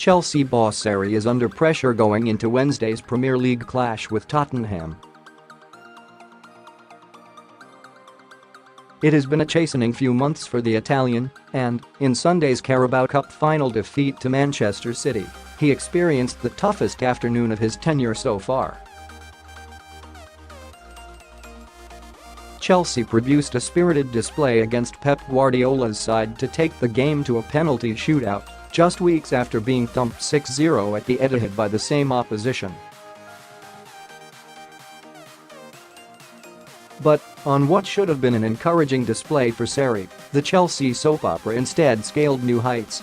Chelsea boss Sarri is under pressure going into Wednesday's Premier League clash with Tottenham. It has been a chastening few months for the Italian, and, in Sunday's Carabao Cup final defeat to Manchester City, he experienced the toughest afternoon of his tenure so far. Chelsea produced a spirited display against Pep Guardiola's side to take the game to a penalty shootout, just weeks after being thumped 6-0 at the Etihad by the same opposition. But, on what should have been an encouraging display for Sarri, the Chelsea soap opera instead scaled new heights.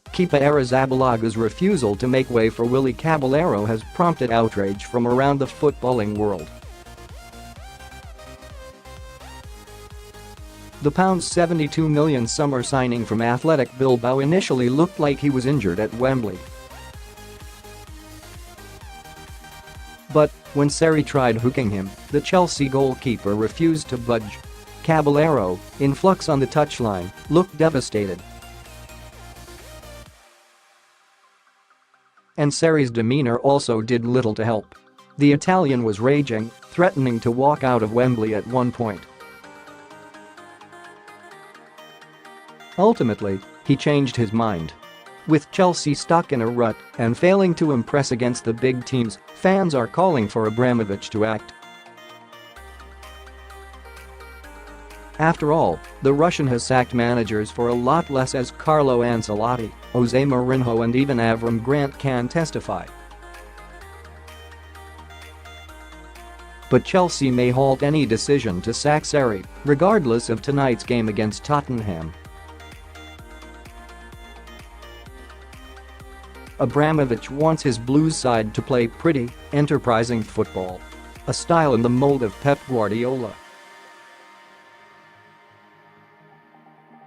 Kepa Arrizzabalaga's refusal to make way for Willy Caballero has prompted outrage from around the footballing world. The £72 million summer signing from Athletic Bilbao initially looked like he was injured at Wembley. But, when Sarri tried hooking him, the Chelsea goalkeeper refused to budge. Caballero, in flux on the touchline, looked devastated. And Sarri's demeanour also did little to help. The Italian was raging, threatening to walk out of Wembley at one point. Ultimately, he changed his mind. With Chelsea stuck in a rut and failing to impress against the big teams, fans are calling for Abramovich to act. After all, the Russian has sacked managers for a lot less, as Carlo Ancelotti, Jose Mourinho and even Avram Grant can testify. But Chelsea may halt any decision to sack Sarri, regardless of tonight's game against Tottenham. Abramovich wants his Blues side to play pretty, enterprising football. A style in the mold of Pep Guardiola.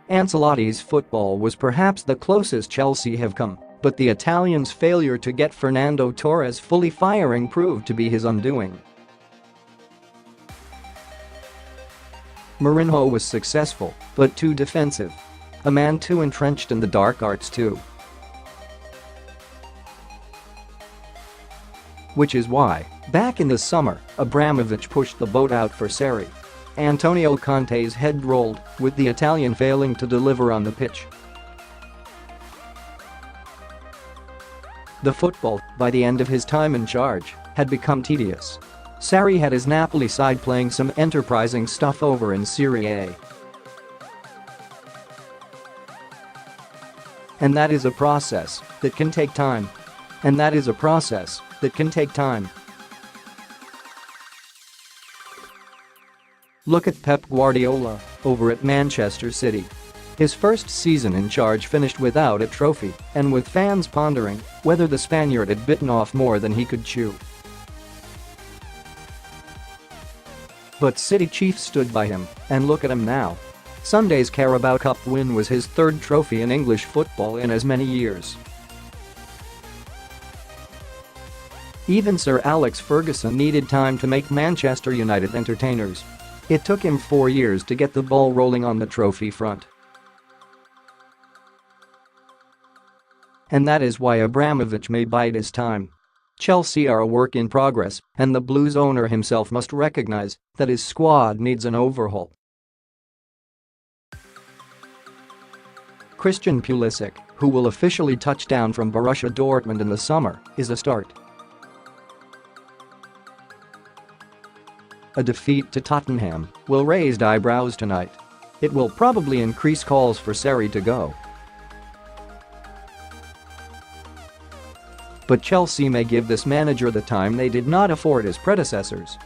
Ancelotti's football was perhaps the closest Chelsea have come, but the Italian's failure to get Fernando Torres fully firing proved to be his undoing. Mourinho was successful, but too defensive. A man too entrenched in the dark arts too. Which is why, back in the summer, Abramovich pushed the boat out for Sarri. Antonio Conte's head rolled, with the Italian failing to deliver on the pitch. The football, by the end of his time in charge, had become tedious. Sarri had his Napoli side playing some enterprising stuff over in Serie A. And that is a process that can take time. Look at Pep Guardiola, over at Manchester City. His first season in charge finished without a trophy, and with fans pondering whether the Spaniard had bitten off more than he could chew. But City chiefs stood by him, and look at him now. Sunday's Carabao Cup win was his third trophy in English football in as many years. Even Sir Alex Ferguson needed time to make Manchester United entertainers. It took him 4 years to get the ball rolling on the trophy front. And that is why Abramovich may bide his time. Chelsea are a work in progress, and the Blues owner himself must recognize that his squad needs an overhaul. Christian Pulisic, who will officially touch down from Borussia Dortmund in the summer, is a start. A defeat to Tottenham will raise eyebrows tonight. It will probably increase calls for Sarri to go. But Chelsea may give this manager the time they did not afford his predecessors.